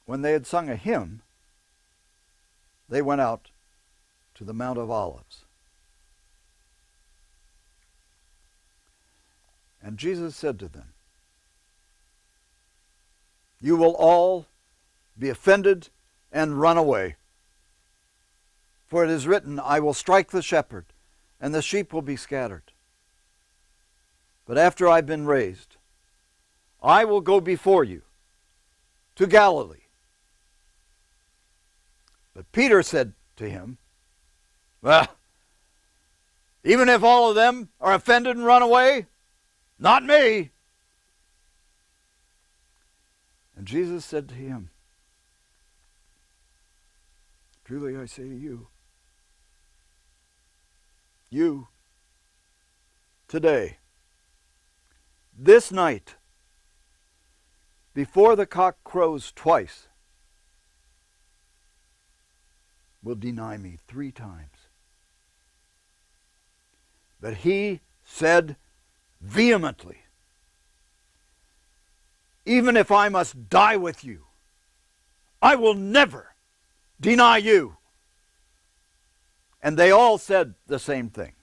when they had sung a hymn, they went out to the Mount of Olives. And Jesus said to them, "You will all be offended and run away. For it is written, I will strike the shepherd, and the sheep will be scattered. But after I've been raised, I will go before you to Galilee." But Peter said to him, "Well, even if all of them are offended and run away, not me." And Jesus said to him, "Truly I say to you, today, this night, before the cock crows twice, will deny me 3 times. But he said vehemently, "Even if I must die with you, I will never deny you." And they all said the same thing.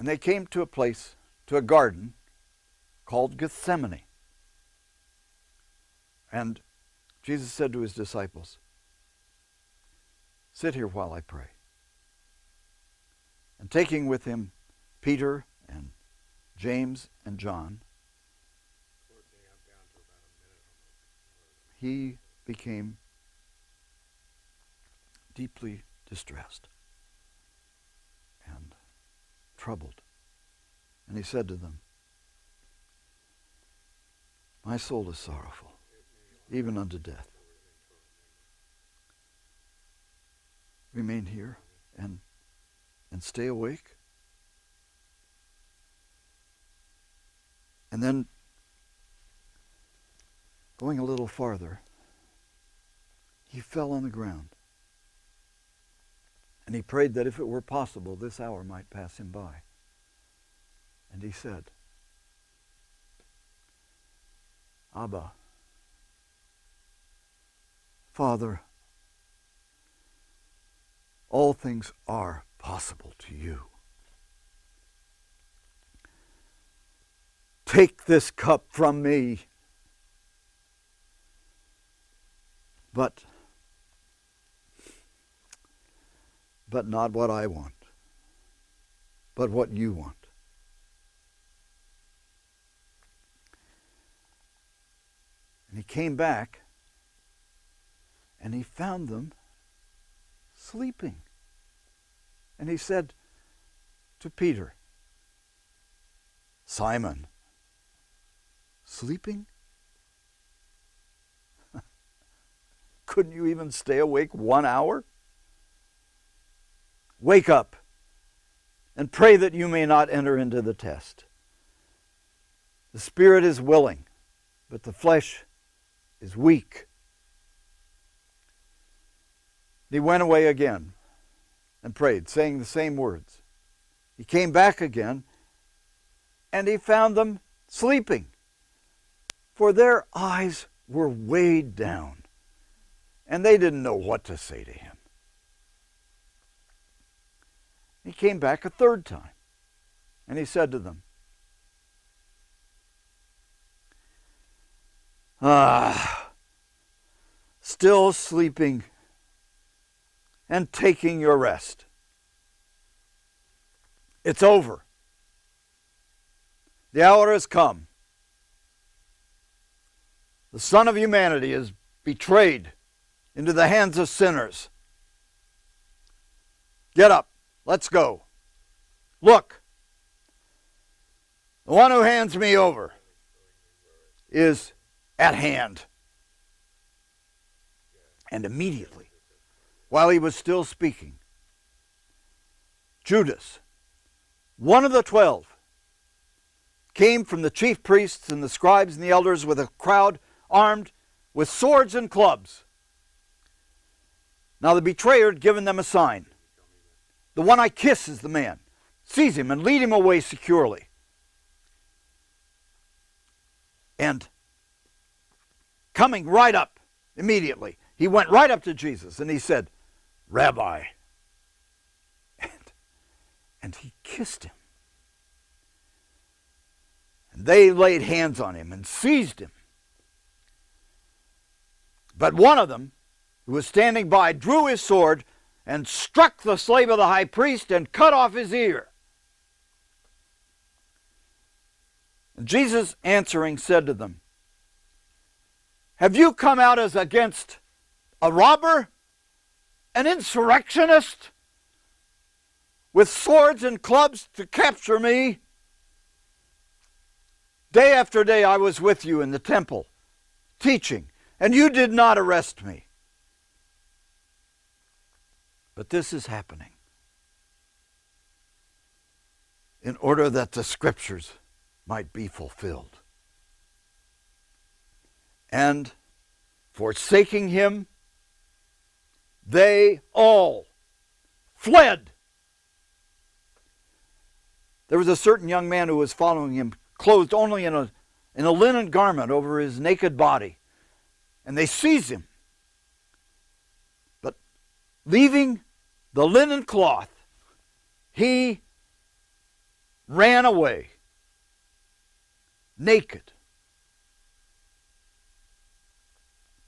And they came to a garden called Gethsemane. And Jesus said to his disciples, "Sit here while I pray." And taking with him Peter and James and John, he became deeply distressed and troubled. And he said to them, "My soul is sorrowful, even unto death. Remain here and stay awake." And then, going a little farther, he fell on the ground. And he prayed that if it were possible, this hour might pass him by. And he said, "Abba, Father, all things are possible to you. Take this cup from me, but not what I want, but what you want." And he came back and he found them sleeping. And he said to Peter, "Simon, sleeping? Couldn't you even stay awake 1 hour? Wake up and pray that you may not enter into the test. The spirit is willing, but the flesh is weak." He went away again and prayed, saying the same words. He came back again, and he found them sleeping, for their eyes were weighed down, and they didn't know what to say to him. He came back a third time, and he said to them, "Still sleeping and taking your rest. It's over. The hour has come. The Son of Humanity is betrayed into the hands of sinners. Get up. Let's go. Look, the one who hands me over is at hand." And immediately, while he was still speaking, Judas, one of the 12, came from the chief priests and the scribes and the elders with a crowd armed with swords and clubs. Now the betrayer had given them a sign. "The one I kiss is the man. Seize him and lead him away securely." And coming right up immediately, he went right up to Jesus and he said, Rabbi. And he kissed him. And they laid hands on him and seized him. But one of them, who was standing by, drew his sword and struck the slave of the high priest and cut off his ear. And Jesus answering said to them, have you come out as against a robber, an insurrectionist, with swords and clubs to capture me? Day after day I was with you in the temple, teaching, and you did not arrest me. But this is happening in order that the scriptures might be fulfilled. And forsaking him, they all fled. There was a certain young man who was following him, clothed only in a linen garment over his naked body. And they seized him. But leaving the linen cloth, he ran away naked.